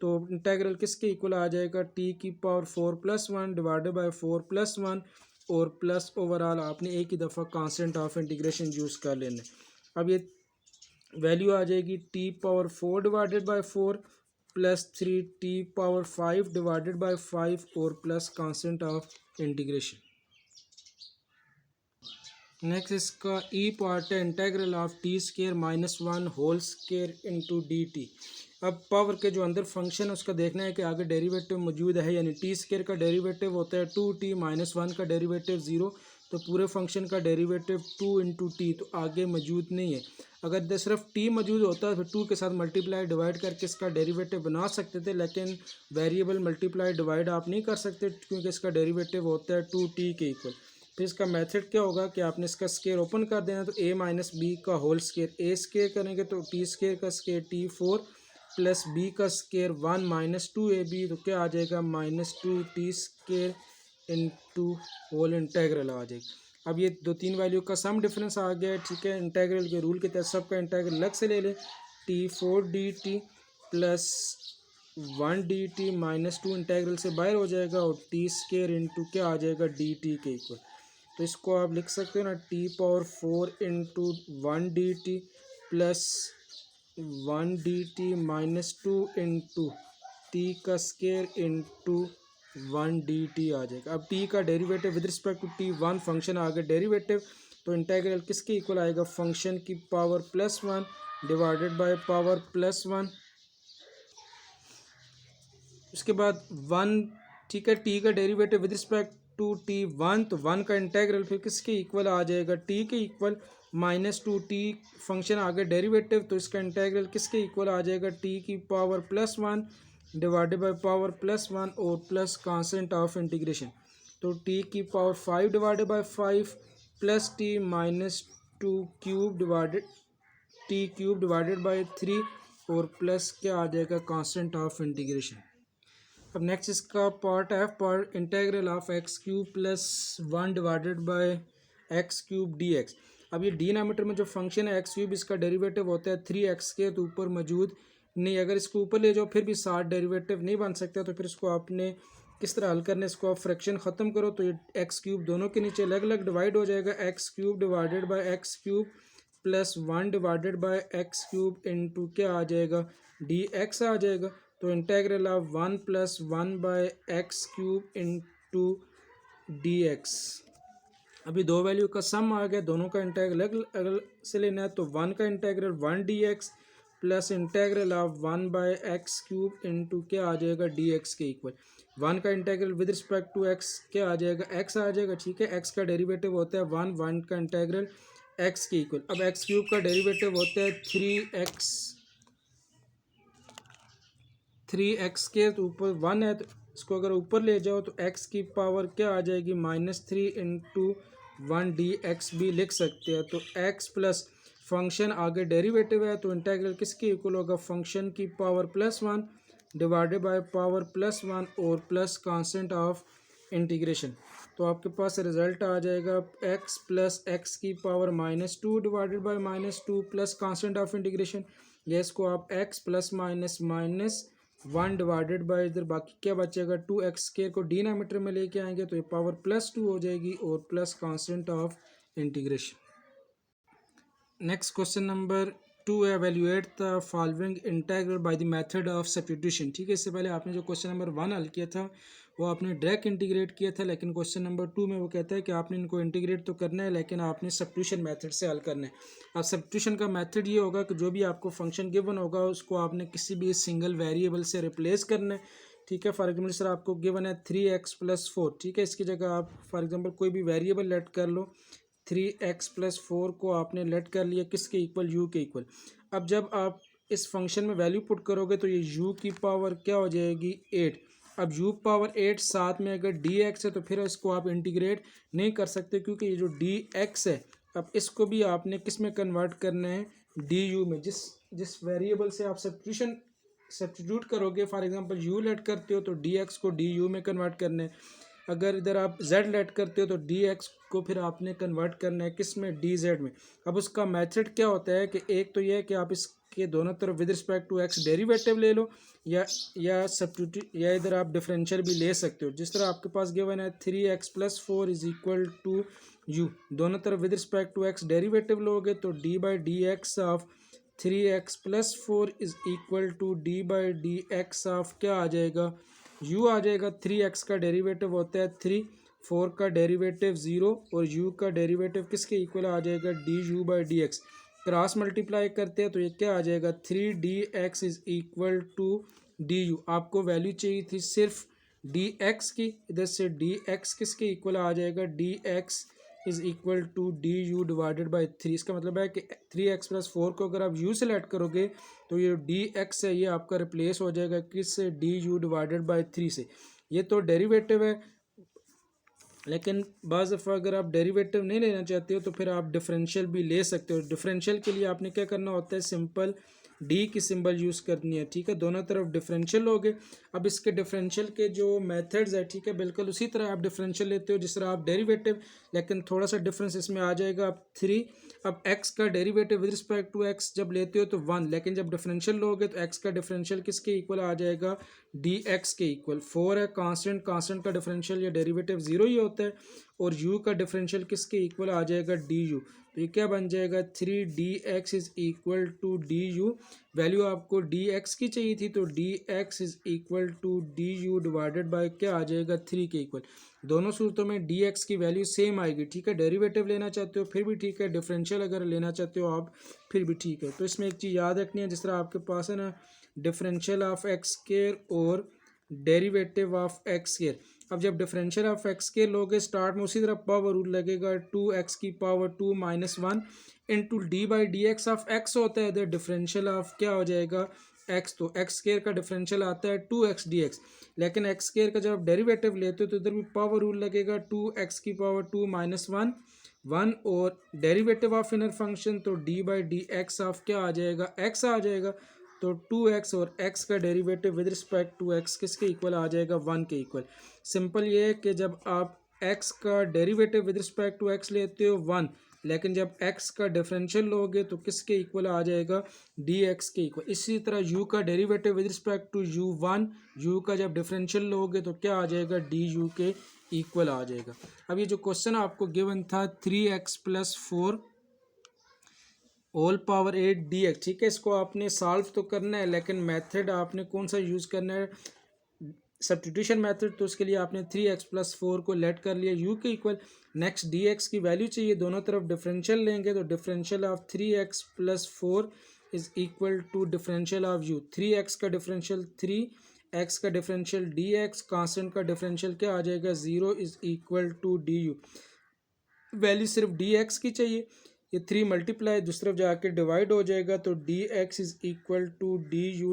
S1: तो इंटेग्रल किसके इक्वल आ जाएगा t⁻4 + 1 डिवाइडेड बाई 4 + 1 और प्लस ओवरऑल आपने एक ही दफ़ा कांस्टेंट ऑफ इंटीग्रेशन यूज़ कर लेना है। अब ये वैल्यू आ जाएगी t⁻4 divided by 4 plus 3t⁻5 divided by 5 और plus constant of integration. Next इसका ई पार्ट है integral of t² - 1 whole square into d t. अब पावर के जो अंदर फंक्शन है उसका देखना है कि आगे डेरिवेटिव मौजूद है, यानी t² का डेरिवेटिव होता है 2t - 1 का डेरिवेटिव 0, तो पूरे फंक्शन का डेरिवेटिव 2 इंटू टी, तो आगे मौजूद नहीं है। अगर सिर्फ t मौजूद होता है फिर 2 के साथ मल्टीप्लाई डिवाइड करके इसका डेरिवेटिव बना सकते थे, लेकिन वेरिएबल मल्टीप्लाई डिवाइड आप नहीं कर सकते क्योंकि इसका डेरिवेटिव होता है 2t के इक्वल। फिर इसका मेथड क्या होगा कि आपने इसका स्क्वायर ओपन कर देना, तो a - b का होल स्क्वायर, a स्क्वायर करेंगे तो t² का स्क्वायर t4 प्लस b का स्क्वायर 1 - 2ab, तो क्या आ जाएगा -2t² इंटू होल इंटेग्रल आ जाएगा। अब ये दो तीन वैल्यू का सम डिफरेंस आ गया है, ठीक है। इंटेग्रल के रूल के तहत सबका इंटेग्रल अलग से ले लें, t4 dt plus 1 dt -2 integral से बाहर हो जाएगा और t² इंटू क्या आ जाएगा dt के इक्वल। तो इसको आप लिख सकते हो ना t⁻4 into 1 dt plus 1 dt -2 into T का स्क्वायर इंटू 1 dt आ जाएगा। अब t का derivative with respect to t1 function आ गया डेरिवेटिव, तो इंटेग्रल किसके इक्वल आएगा, फंक्शन की पावर +1 डिवाइडेड बाय पावर +1, उसके बाद 1, ठीक है। t का derivative with respect to t1, तो 1 का इंटेग्रल फिर किसके इक्वल आ जाएगा, t के इक्वल -2t फंक्शन आ गया डेरिवेटिव, तो इसका इंटेग्रल किसके इक्वल आ जाएगा t की पावर +1 डिवाइडेड बाय पावर +1 और प्लस कांस्टेंट ऑफ इंटीग्रेशन, तो t की power 5 divided by 5 plus t -2 cube divided by 3 और प्लस क्या आ जाएगा कांस्टेंट ऑफ इंटीग्रेशन। अब नेक्स्ट इसका पार्ट है part integral of x³ + 1 divided by x³ dx। अब ये डिनोमिनेटर में जो फंक्शन है x³, इसका डेरिवेटिव होता है 3x के, तो ऊपर मौजूद नहीं, अगर इसको ऊपर ले जाओ फिर भी 60 डेरिवेटिव नहीं बन सकता, तो फिर इसको आपने किस तरह हल करना है, इसको आप फ्रैक्शन ख़त्म करो तो ये x³ दोनों के नीचे अलग अलग डिवाइड हो जाएगा, x³ divided by x³ plus 1 divided by x³ into क्या आ जाएगा dx आ जाएगा। तो integral of 1 + 1 by x³ into dx। अभी दो वैल्यू का सम आ गया, दोनों का इंटेग्रल अलग अलग से लेना है, तो 1 का integral 1 dx plus integral of 1 by x³ into क्या आ जाएगा dx के इक्वल। 1 का integral with respect to x क्या आ जाएगा, x आ जाएगा, ठीक है। x का डेरिवेटिव होता है 1 का इंटेग्रल x के इक्वल। अब x³ का डेरिवेटिव होता है 3x के, तो ऊपर 1 है, तो इसको अगर ऊपर ले जाओ तो x की पावर क्या आ जाएगी -3 इंटू 1 dx भी लिख सकते हैं। तो x प्लस फंक्शन आगे डेरिवेटिव है, तो इंटेग्रल किसके इक्वल होगा, फंक्शन की पावर +1 डिवाइडेड बाय पावर +1 और प्लस कांस्टेंट ऑफ इंटीग्रेशन, तो आपके पास रिजल्ट आ जाएगा x प्लस एक्स की power -2 divided by -2 plus constant of integration, या इसको आप x plus minus -1 divided by इधर बाकी क्या बचेगा 2x² को डिनोमिनेटर में लेके आएंगे तो ये पावर +2 हो जाएगी और plus constant of integration. Next question number 2, evaluate the following integral by the method of substitution. ठीक है, इससे पहले आपने जो क्वेश्चन नंबर 1 हल किया था वो आपने डायरेक्ट इंटीग्रेट किया था, लेकिन क्वेश्चन नंबर 2 में वो कहता है कि आपने इनको इंटीग्रेट तो करना है लेकिन आपने सब्स्टिट्यूशन मेथड से हल करना है। अब सब्स्टिट्यूशन का मेथड ये होगा कि जो भी आपको फंक्शन गिवन होगा उसको आपने किसी भी सिंगल वेरिएबल से रिप्लेस करना है। ठीक है, फॉर एग्जाम्पल सर आपको गिवन है 3x + 4। ठीक है, इसकी जगह आप फॉर एग्जाम्पल कोई भी वेरिएबल लेट कर लो, 3x + 4 को आपने लेट कर लिया किसके इक्वल, u के इक्वल। अब जब आप इस फंक्शन में वैल्यू पुट करोगे तो ये u की पावर क्या हो जाएगी 8। अब u पावर 8 साथ में अगर dx है तो फिर इसको आप इंटीग्रेट नहीं कर सकते क्योंकि ये जो dx है अब इसको भी आपने किस में कन्वर्ट करना है, du में। जिस वेरिएबल से आप सब्स्टिट्यूट करोगे, फॉर एग्जांपल u लेट करते हो तो dx को du में कन्वर्ट करना है। अगर इधर आप z लेट करते हो तो dx को फिर आपने कन्वर्ट करना है किस में, dz में। अब उसका मेथड क्या होता है कि एक तो यह है कि आप इसके दोनों तरफ with respect to x derivative ले लो या सब्स्टिट्यूट या इधर आप डिफरेंशियल भी ले सकते हो। जिस तरह आपके पास गिवन है 3x + 4 = u, दोनों तरफ with respect to x derivative लोगे तो d/dx of 3x + 4 = d/dx of क्या आ जाएगा, u आ जाएगा। 3x का डेरिवेटिव होता है 3, 4 का डेरिवेटिव 0 और u का डेरिवेटिव किसके इक्वल आ जाएगा, du/dx। क्रॉस मल्टीप्लाई करते हैं तो ये क्या आ जाएगा 3dx = du। आपको वैल्यू चाहिए थी सिर्फ dx की, इधर से dx किसके इक्वल आ जाएगा, dx =du/3। इसका मतलब है कि 3x + 4 को अगर आप u सेलेक्ट करोगे तो ये dx है ये आपका रिप्लेस हो जाएगा किससे, du/3 से। ये तो डेरिवेटिव है, लेकिन बाज़ दफ़ा अगर आप डेरिवेटिव नहीं लेना चाहते हो तो फिर आप डिफरेंशियल भी ले सकते हो। डिफरेंशियल के लिए आपने क्या करना होता है, सिंपल डी की सिंबल यूज़ करनी है। ठीक है, दोनों तरफ डिफरेंशियल हो गए। अब इसके डिफरेंशियल के जो मेथड्स है, ठीक है, बिल्कुल उसी तरह आप डिफरेंशियल लेते हो जिस तरह आप डेरिवेटिव, लेकिन थोड़ा सा डिफरेंस इसमें आ जाएगा। अब 3, अब x का derivative with respect to x जब लेते हो तो 1, लेकिन जब डिफरेंशियल लोगे तो x का डिफरेंशियल किसके इक्वल आ जाएगा, dx के इक्वल। 4 है कांस्टेंट का डिफरेंशियल या डेरिवेटिव 0 ही होता है, और u का डिफरेंशियल किसके इक्वल आ जाएगा, du। तो ये क्या बन जाएगा 3dx = du। वैल्यू आपको dx की चाहिए थी तो dx = du डिवाइडेड बाय क्या आ जाएगा 3 के इक्वल। दोनों सूरतों में dx की वैल्यू सेम आएगी। ठीक है, डेरिवेटिव लेना चाहते हो फिर भी ठीक है, डिफरेंशियल अगर लेना चाहते हो आप फिर भी ठीक है। तो इसमें एक चीज़ याद रखनी है, जिस तरह आपके पास है ना डिफरेंशियल ऑफ x² और डेरिवेटिव ऑफ x²। अब जब डिफरेंशियल ऑफ x² लोगे स्टार्ट में उसी तरह पावर रूल लगेगा, 2x की power 2 - 1 into d/dx of x होता है। इधर डिफरेंशियल ऑफ क्या हो जाएगा x, तो x² का डिफरेंशियल आता है 2x dx, लेकिन x² का जब डेरिवेटिव लेते हो तो इधर भी पावर रूल लगेगा, 2x की पावर 2 - 1 और डेरिवेटिव ऑफ इनर फंक्शन तो d/dx ऑफ क्या आ जाएगा, x आ जाएगा। तो 2x और x का derivative with respect to x किसके इक्वल आ जाएगा, 1 के इक्वल। सिंपल ये है कि जब आप x का derivative with respect to x लेते हो 1, लेकिन जब x का डिफरेंशियल लोगे तो किसके इक्वल आ जाएगा, dx के इक्वल। इसी तरह u का derivative with respect to u1, u का जब डिफरेंशियल लोगे तो क्या आ जाएगा, du के इक्वल आ जाएगा। अब ये जो क्वेश्चन आपको गिवन था 3x + 4 होल पावर 8 dx, ठीक है, इसको आपने सॉल्व तो करना है, लेकिन मेथड आपने कौन सा यूज़ करना है, सब्स्टिट्यूशन मेथड। तो उसके लिए आपने 3x + 4 को लेट कर लिया u के इक्वल। नेक्स्ट dx की वैल्यू चाहिए, दोनों तरफ डिफरेंशियल लेंगे तो differential of 3x + 4 = differential of u। 3x का डिफरेंशियल 3, x का डिफरेंशियल dx, कांस्टेंट का डिफरेंशियल क्या आ जाएगा 0 = du। वैल्यू सिर्फ dx की चाहिए, ये 3 मल्टीप्लाई दूसरी तरफ जाके डिवाइड हो जाएगा तो dx = du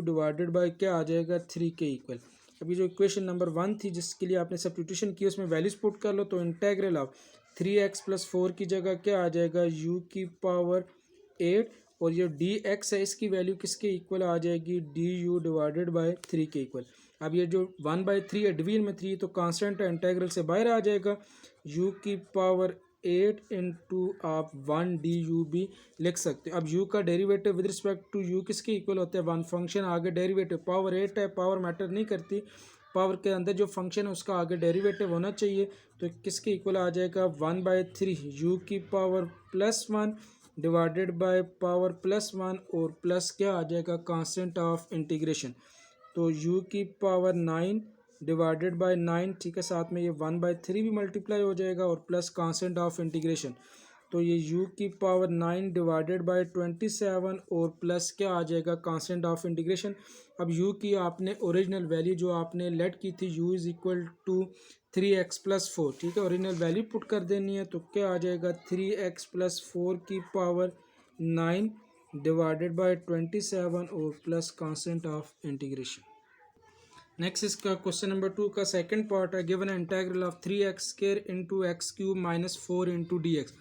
S1: डिवाइडेड बाय क्या आ जाएगा 3 के इक्वल। अभी जो इक्वेशन नंबर 1 थी जिसके लिए आपने सब्स्टिट्यूशन की उसमें वैल्यूज पुट कर लो तो इंटेग्रल ऑफ 3x + 4 की जगह क्या आ जाएगा u की पावर 8, और ये dx है इसकी वैल्यू किसके इक्वल आ जाएगी, du डिवाइडेड बाय 3 के इक्वल। अब ये जो 1/3 है डिवीजन में 3 तो कांस्टेंट इंटीग्रल से बाहर आ जाएगा। u की पावर 8 इंटू आप 1 डी यू भी लिख सकते हो। अब u का derivative with respect to u किसके इक्वल होता है 1। फंक्शन आगे डेरिवेटिव पावर 8 है, पावर मैटर नहीं करती, पावर के अंदर जो फंक्शन है उसका आगे डेरिवेटिव होना चाहिए। तो किसके इक्वल आ जाएगा 1/3 u की पावर +1 डिवाइडेड बाय पावर +1 और प्लस क्या आ जाएगा कांस्टेंट ऑफ इंटीग्रेशन। तो u की पावर 9 डिवाइडेड बाय 9, ठीक है, साथ में ये 1/3 भी मल्टीप्लाई हो जाएगा और प्लस कांस्टेंट ऑफ इंटीग्रेशन। तो ये u की पावर 9 डिवाइडेड बाय 27 और प्लस क्या आ जाएगा कांस्टेंट ऑफ इंटीग्रेशन। अब u की आपने ओरिजिनल वैल्यू जो आपने लेट की थी u is equal to 3x+4, ठीक है, ओरिजिनल वैल्यू पुट कर देनी है। तो क्या आ जाएगा 3x+4 की पावर 9 डिवाइडेड बाय 27 और plus constant of integration. Next इसका क्वेश्चन नंबर 2 का सेकंड पार्ट है। Given integral of 3x² into x³ -4 into dx।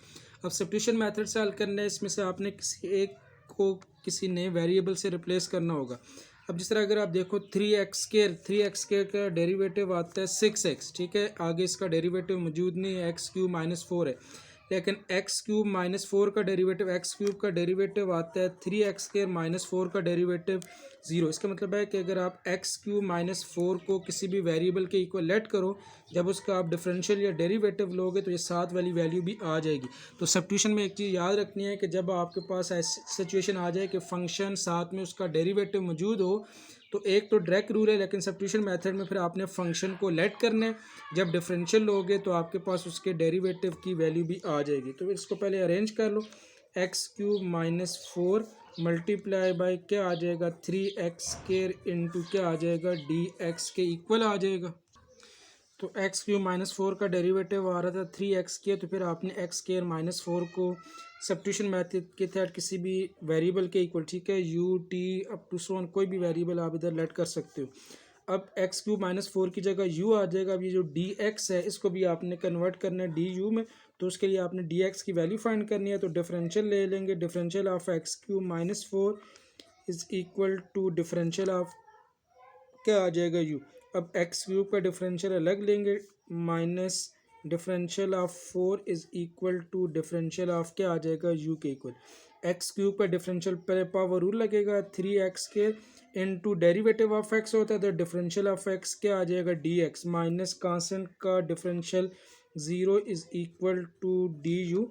S1: अब सब्स्टिट्यूशन मेथड से हल करना है। इसमें से आपने किसी एक को किसी नए वेरिएबल से रिप्लेस करना होगा। अब जिस तरह अगर आप देखो 3x² का डेरिवेटिव आता है 6x, ठीक है, आगे इसका डेरिवेटिव मौजूद नहीं है, x³ -4 है, लेकिन x³ -4 का डेरिवेटिव x³ का डेरिवेटिव आता है 3x² -4 का डेरिवेटिव 0। इसका मतलब है कि अगर आप x³ -4 को किसी भी वेरिएबल के इक्वल लेट करो, जब उसका आप डिफरेंशियल या डेरिवेटिव लोगे तो ये साथ वाली वैल्यू भी आ जाएगी। तो सब्स्टिट्यूशन में एक चीज़ याद रखनी है कि जब आपके पास ऐसी सिचुएशन आ जाए कि फंक्शन साथ में उसका डेरिवेटिव मौजूद हो, तो एक तो डायरेक्ट रूल है, लेकिन सब्स्टिट्यूशन मेथड में फिर आपने फंक्शन को लेट करना है। जब डिफरेंशियल लोगे तो आपके पास उसके डेरिवेटिव की वैल्यू भी आ जाएगी। तो इसको पहले अरेंज कर लो। x³ -4 मल्टीप्लाई बाय क्या आ जाएगा 3x² इंटू क्या आ जाएगा dx के इक्वल आ जाएगा। तो x³ -4 का डेरिवेटिव आ रहा था 3x², तो फिर आपने x² -4 को सब्स्टिट्यूशन मेथड के तहत किसी भी वेरिएबल के इक्वल, ठीक है, u t up to so on कोई भी वेरिएबल आप इधर लेट कर सकते हो। अब x³ -4 की जगह u आ जाएगा। अब ये जो dx है इसको भी आपने कन्वर्ट करना है du में, तो उसके लिए आपने dx की वैल्यू फाइंड करनी है। तो डिफरेंशियल ले लेंगे, differential of x³ -4 is equal to differential of क्या आ जाएगा u। अब x³ का डिफरेंशियल अलग लेंगे, minus differential of 4 is equal to differential of क्या आ जाएगा u के इक्वल। x³ का डिफरेंशियल पहले पावर रूल लगेगा 3x के इनटू डेरिवेटिव ऑफ x होता है, तो डिफरेंशियल ऑफ x क्या आ जाएगा dx माइनस कांस्टेंट का differential 0 is equal to du।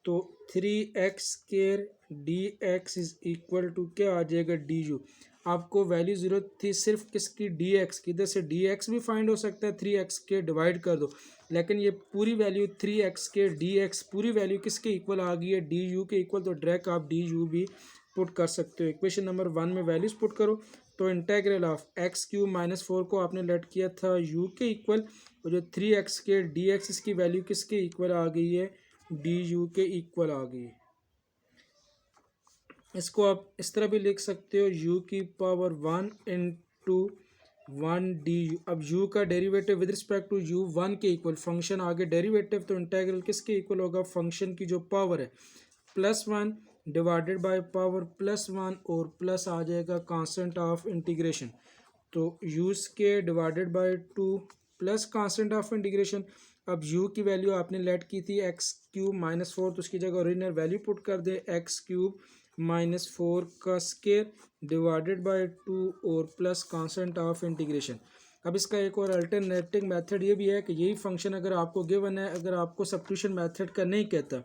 S1: तो 3x² dx is equal to क्या आ जाएगा du। आपको वैल्यू ज़रूरत थी सिर्फ किसकी dx की, इधर से dx भी फाइंड हो सकता है, 3x के डिवाइड कर दो, लेकिन ये पूरी वैल्यू 3x के dx पूरी वैल्यू किसके इक्वल आ गई है du के इक्वल। तो डायरेक्ट आप du भी पुट कर सकते हो। इक्वेशन नंबर 1 में वैल्यूज पुट करो। तो इंटीग्रल ऑफ x³ -4 को आपने लेट किया था u के इक्वल, और जो 3x के dx इसकी वैल्यू किसके इक्वल आ गई है du के इक्वल आ गई है। इसको आप इस तरह भी लिख सकते हो u की पावर 1 इंटू 1 du। अब u का derivative with respect to u 1 के इक्वल, फंक्शन आगे डेरिवेटिव, तो इंटीग्रल किसके इक्वल होगा फंक्शन की जो पावर है +1 डिवाइडेड बाय पावर +1 और प्लस आ जाएगा कांस्टेंट ऑफ इंटीग्रेशन। तो u के divided bye 2 plus constant of integration. अब u की वैल्यू आपने लेट की थी x³ -4, तो उसकी जगह ओरिजिनल वैल्यू पुट कर दे x³ -4 का स्क्वायर डिवाइडेड बाय 2 और प्लस कांस्टेंट ऑफ इंटीग्रेशन। अब इसका एक और अल्टरनेटिव मेथड ये भी है कि यही फंक्शन अगर आपको गिवन है, अगर आपको सब्स्टिट्यूशन मेथड का नहीं कहता,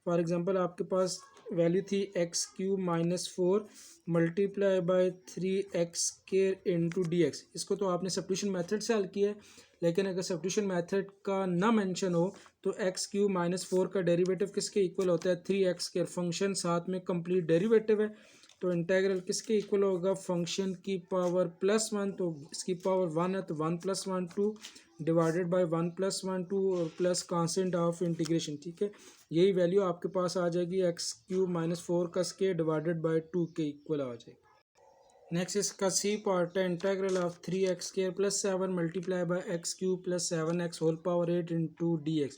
S1: फॉर एग्जांपल आपके पास वैल्यू थी x³ -4 multiply by 3x² into dx, इसको तो आपने सब्स्टिट्यूशन मेथड से हल किया है, लेकिन अगर सब्स्टिट्यूशन मेथड का ना मेंशन हो तो x³ -4 का डेरिवेटिव किसके इक्वल होता है 3x², फंक्शन साथ में कंप्लीट डेरिवेटिव है। तो इंटीग्रल किसके इक्वल होगा फंक्शन की पावर +1, तो इसकी पावर 1 है तो 1 + 1 2 डिवाइडेड बाय 1 + 1 2 और प्लस कांस्टेंट ऑफ इंटीग्रेशन, ठीक है, यही वैल्यू आपके पास आ जाएगी x³ -4 का स्क्वायर डिवाइडेड बाय 2 के इक्वल आ जाएगी। नेक्स्ट इसका सी पार्ट है। Integral of 3x² + 7 multiply by x³ + 7x whole power 8 into dx।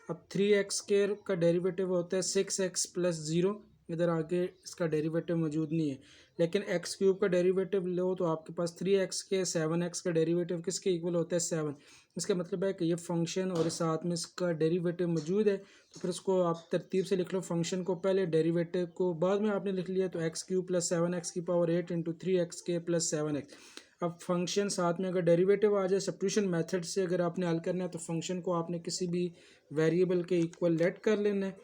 S1: अब 3x² का डेरिवेटिव होता है 6x + 0, इधर आगे इसका डेरिवेटिव मौजूद नहीं है, लेकिन एक्स क्यूब का डेरिवेटिव लो तो आपके पास 3x के 7x का डेरिवेटिव किसके इक्वल होता है 7। इसका मतलब है कि ये फंक्शन और साथ में इसका डेरिवेटिव मौजूद है, तो फिर उसको आप तरतीब से लिख लो, फंक्शन को पहले डेरिवेटिव को बाद में आपने लिख लिया, तो एक्स क्यूब प्लस 7x की पावर 8 इंटू 3x के प्लस 7x। अब फंक्शन साथ में अगर डेरिवेटिव आ जाए सब्स्टिट्यूशन मेथड से अगर आपने हल करना है तो फंक्शन को आपने किसी भी वेरिएबल के इक्वल लेट कर लेना है,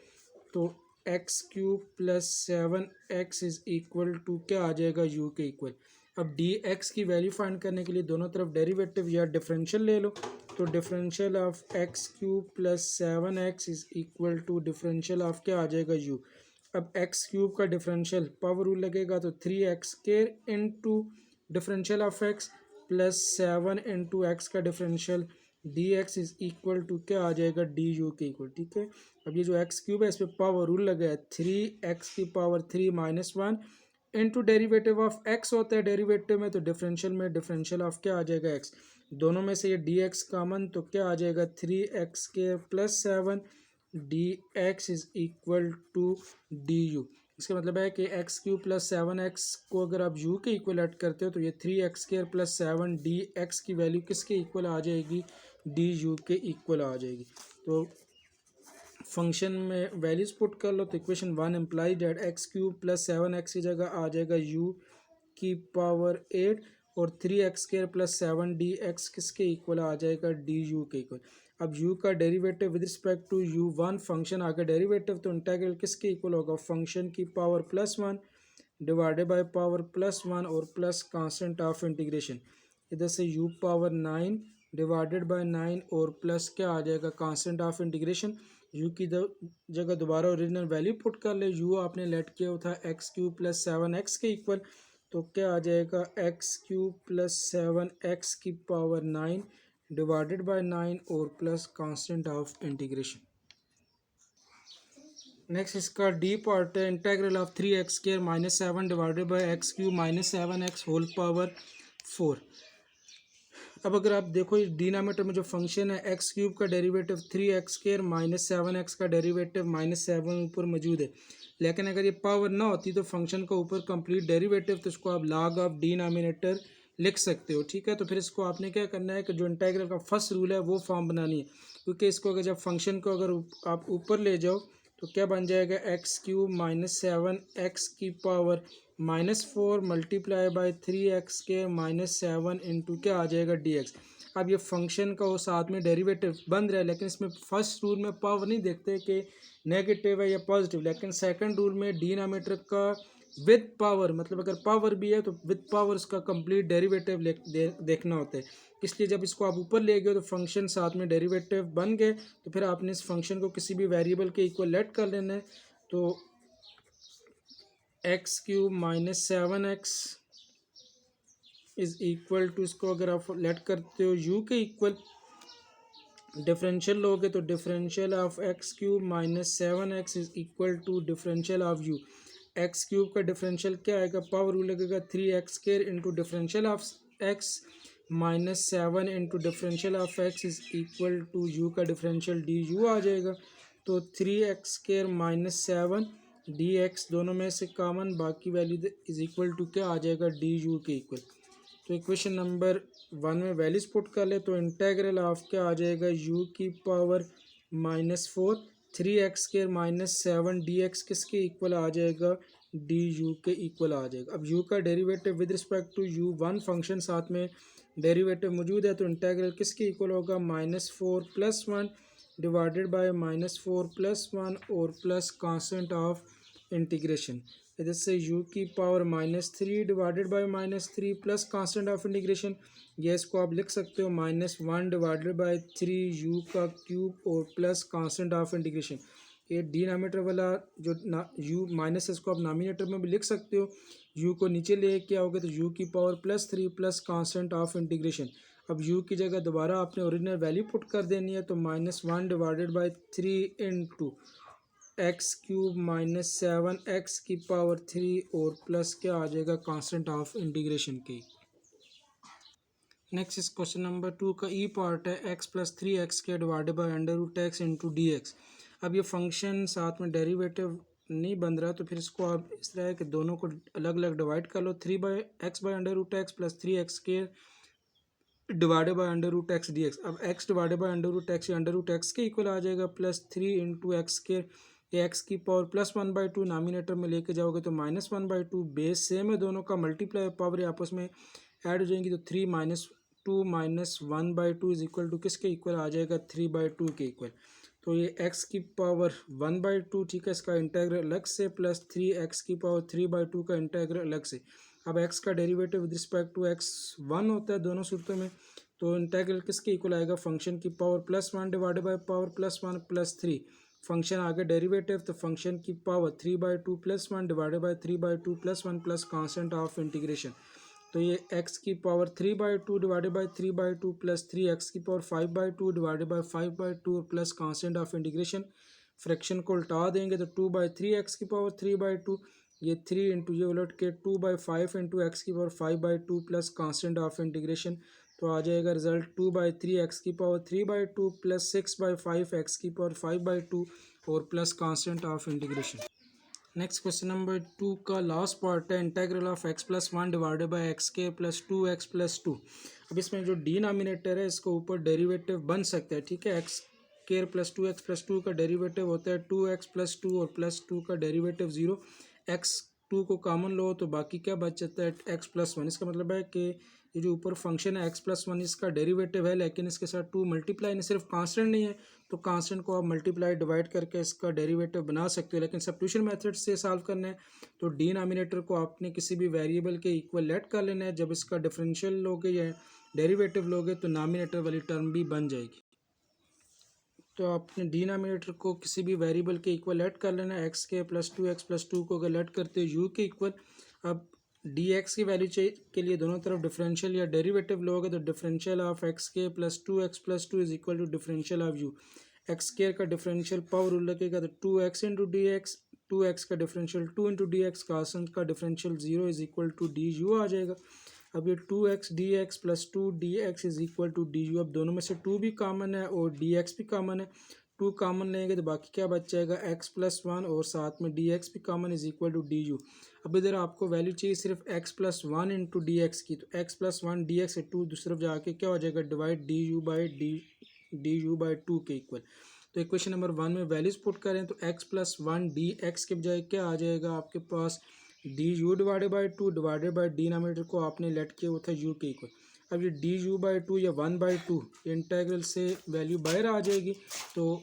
S1: तो x cube plus 7x is equal to क्या आ जाएगा यू के इक्वल। अब डी एक्स की वैल्यू फाइंड करने के लिए दोनों तरफ डेरिवेटिव या डिफरेंशियल ले लो, तो differential of x cube plus 7x is equal to differential of क्या आ जाएगा यू। अब एक्स क्यूब का डिफरेंशियल पावर रूल लगेगा तो 3x square into differential of x plus 7 into X का differential D x is equal to क्या आ जाएगा डी यू के इक्वल। ठीक है, अब ये जो एक्स क्यूब है इस पर पावर रूल लगा है 3x की power 3 minus 1 into derivative of x होता है डेरिवेटिव में, तो डिफरेंशियल में डिफरेंशियल ऑफ क्या आ जाएगा एक्स, दोनों में से ये डी एक्स कामन तो क्या आ जाएगा 3x के plus 7 D x is equal to d u. इसका मतलब है कि एक्स क्यू प्लस 7x को अगर आप u के इक्वल ऐड करते हो तो ये 3x square plus 7 D x की वैल्यू किसके इक्वल आ जाएगी, डी यू के इक्वल आ जाएगी। तो फंक्शन में वैल्यूज पुट कर लो, तो equation 1 imply that x cube plus 7x की जगह आ जाएगा u की पावर 8 और 3x square plus 7 D x किसके इक्वल आ जाएगा, डी यू के इक्वल। अब u का derivative with respect to u1 function आ गया डेरिवेटिव, तो इंटीग्रल किसके इक्वल होगा, फंक्शन की power plus 1 divided by power plus 1 और प्लस कांस्टेंट ऑफ इंटीग्रेशन, इधर से u पावर 9 डिवाइडेड बाय 9 और प्लस क्या आ जाएगा कांस्टेंट ऑफ इंटीग्रेशन। u की जगह दोबारा ओरिजिनल वैल्यू पुट कर ले, u आपने लेट किया था एक्स क्यूब प्लस 7x के इक्वल, तो क्या आ जाएगा एक्स क्यूब प्लस 7x की पावर 9 डिवाइडेड बाय 9 और plus constant of integration. Next इसका डी पार्ट है integral of 3x square minus 7 divided by x cube minus 7x whole power 4। अब अगर आप देखो इस डिनोमिनेटर में जो फंक्शन है एक्स क्यूब का derivative 3x square minus 7x का डेरिवेटिव माइनस 7 ऊपर मौजूद है, लेकिन अगर ये पावर ना होती तो फंक्शन का ऊपर कंप्लीट डेरिवेटिव, तो इसको आप लॉग ऑफ डिनोमिनेटर लिख सकते हो। ठीक है, तो फिर इसको आपने क्या करना है कि जो इंटीग्रल का फर्स्ट रूल है वो फॉर्म बनानी है, क्योंकि इसको अगर जब फंक्शन को अगर आप ऊपर ले जाओ तो क्या बन जाएगा एक्स क्यूब माइनस 7x की पावर -4 मल्टीप्लाई बाय 3x के -7 इंटू क्या आ जाएगा dx। अब ये फंक्शन का वो साथ में डेरिवेटिव बन रहा है, लेकिन इसमें फर्स्ट रूल में पावर नहीं देखते कि नेगेटिव है या पॉजिटिव, लेकिन सेकंड रूल में डिनोमिनेटर का विद पावर, मतलब अगर पावर भी है तो विद पावर उसका कंप्लीट डेरिवेटिव देखना होता है। इसलिए जब इसको आप ऊपर ले गए तो फंक्शन साथ में डेरिवेटिव बन गए, तो फिर आपने इस फंक्शन को किसी भी वेरिएबल के इक्वल लेट कर लेना है, तो x cube minus 7x is equal to, इसको अगर आप लेट करते हो u के इक्वल, डिफरेंशियल लोगे तो differential of x cube minus 7x is equal to differential of u। X cube का डिफरेंशियल क्या आएगा, पावर रूल लगेगा 3x square into differential of x minus 7 into differential of x is equal to u का differential d u आ जाएगा, तो 3x square minus 7 D x दोनों में से कॉमन, बाकी वैल्यू इज इक्वल टू क्या आ जाएगा डी यू के इक्वल। तो इक्वेशन नंबर 1 में वैल्यूज पुट कर ले, तो इंटीग्रल ऑफ क्या आ जाएगा u की power -4 3x square minus 7 D x किसके इक्वल आ जाएगा, डी यू के इक्वल आ जाएगा। अब u का derivative with respect to u1 function साथ में डेरिवेटिव मौजूद है, तो इंटीग्रल किसके इक्वल होगा -4 + 1 डिवाइडेड बाय -4 + 1 और प्लस कांस्टेंट ऑफ इंटीग्रेशन, इधर से u की power -3 divided by -3 plus constant of integration, ये इसको आप लिख सकते हो -1 डिवाइडेड बाय 3 u का क्यूब और प्लस कांस्टेंट ऑफ इंटीग्रेशन। ये डिनोमिनेटर वाला जो u माइनस है इसको आप नॉमिनेटर में भी लिख सकते हो, u को नीचे ले क्या होगा तो u की power +3 plus constant of integration. अब u की जगह दोबारा आपने ओरिजिनल वैल्यू पुट कर देनी है, तो -1 divided by 3 into x cube minus 7x की पावर 3 और प्लस क्या आ जाएगा कांस्टेंट ऑफ इंटीग्रेशन की। नेक्स्ट इस क्वेश्चन नंबर 2 का ई पार्ट है x प्लस 3x के divided by under root x into D x. अब ये फंक्शन साथ में डेरिवेटिव नहीं बन रहा तो फिर इसको आप इस तरह है कि दोनों को अलग अलग डिवाइड कर लो। 3/x/√x plus 3x² divided by √x dx। अब x डिवाइडेड बाय √x या √x के इक्वल आ जाएगा प्लस 3 इंटू x²। ये x की पावर +1/2 नामिनेटर में लेके जाओगे तो -1/2। बेस सेम है दोनों का, मल्टीप्लाई पावर आपस में ऐड हो जाएंगी तो 3 - 2 - 1/2 इज इक्वल टू किसके इक्वल आ जाएगा 3/2 के इक्वल। तो ये x की पावर 1/2, ठीक है, इसका इंटेग्रल अलग से, प्लस 3x की पावर 3/2 का इंटेग्रल अलग से। अब x का derivative with respect to x 1 होता है दोनों सूरतों में, तो इंटेग्रल किसके इक्वल आएगा फंक्शन की power +1 divided by power +1 plus 3। Function आगे डेरिवेटिव तो फंक्शन की power 3/2 + 1 divided bye 3/2 + 1 plus constant of integration. तो ये x की power 3/2 divided by 3/2 plus 3x की power 5/2 divided by 5/2 plus constant of integration. Fraction को उल्टा देंगे तो 2/3x की पावर 3/2, ये 3 इंटू ये उलट के 2/5 इंटू एक्स की power 5/2 plus constant of integration. तो आ जाएगा रिजल्ट 2/3x की पावर 3/2 प्लस 6/5 एक्स की पावर 5/2 और plus constant of integration. Next question number 2 का लास्ट पार्ट है integral of x+1 divided by x² plus 2x+2। अब इसमें जो डिनोमिनेटर है इसको ऊपर डेरिवेटिव बन सकता है, ठीक है। x² प्लस 2x+2 का डेरिवेटिव होता है 2x+2 और प्लस 2 का डेरिवेटिव 0। x2 को कॉमन लो तो बाकी क्या बच जाता है x+1। इसका मतलब है कि ये जो ऊपर फंक्शन है x+1 इसका डेरिवेटिव है, लेकिन इसके साथ 2 मल्टीप्लाई नहीं, सिर्फ कांस्टेंट नहीं है तो कांस्टेंट को आप मल्टीप्लाई डिवाइड करके इसका डेरिवेटिव बना सकते हो। लेकिन सब्स्टिट्यूशन मेथड से सॉल्व करना है तो डिनोमिनेटर को आपने किसी भी वेरिएबल के इक्वल लेट कर लेना है। जब इसका डिफरेंशियल लोगे या डेरिवेटिव लोगे तो नॉमिनेटर वाली टर्म भी बन जाएगी। तो आपने डिनोमिनेटर को किसी भी वेरिएबल के इक्वल ऐड कर लेना है। x के प्लस 2x+2 को अगर ऐड करते हो u के इक्वल। अब dx की वैल्यू के लिए दोनों तरफ डिफरेंशियल या डेरिवेटिव लोगे तो डिफरेंशियल ऑफ x के plus 2x+2 is equal to differential of u। x² का डिफरेंशियल पावर लगेगा तो 2x into D X, 2x का differential 2 into D X, constant का differential 0 is equal to du आ जाएगा। अब ये 2x dx plus 2 dx is equal to du। अब दोनों में से 2 भी कॉमन है और dx भी कॉमन है। 2 कॉमन लेंगे तो बाकी क्या बच जाएगा x+1 और साथ में dx भी common is equal to du। अब इधर आपको वैल्यू चाहिए सिर्फ x+1 इंटू डी एक्स की, तो x+1 dx से 2 दूसरी तरफ जाके क्या हो जाएगा डिवाइड du/2 के इक्वल। तो इक्वेशन नंबर 1 में वैल्यूज पुट करें तो x+1 dx के बजाय क्या आ जाएगा आपके पास du divided by 2 divided by denominator को आपने लेट किया वो था u के इक्वल। अब ये du/2 या 1/2 इंटेग्रल से वैल्यू बाहर आ जाएगी तो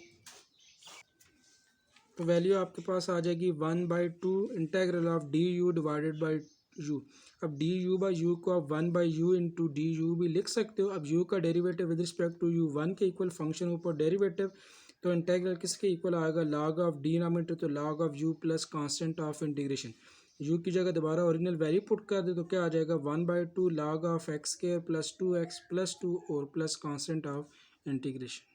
S1: वैल्यू आपके पास आ जाएगी 1/2 integral of du divided by u। अब du/u को आप 1/u इंटू du भी लिख सकते हो। अब u का derivative with respect to u 1 के इक्वल, फंक्शन ऊपर डेरिवेटिव तो इंटेग्रल किसके इक्वल आएगा log ऑफ डिनोमिनेटर तो log of u plus constant of integration. u की जगह दोबारा ओरिजिनल वैल्यू पुट कर दे तो क्या आ जाएगा 1/2 log of x² plus 2x+2 और प्लस कांस्टेंट ऑफ इंटीग्रेशन।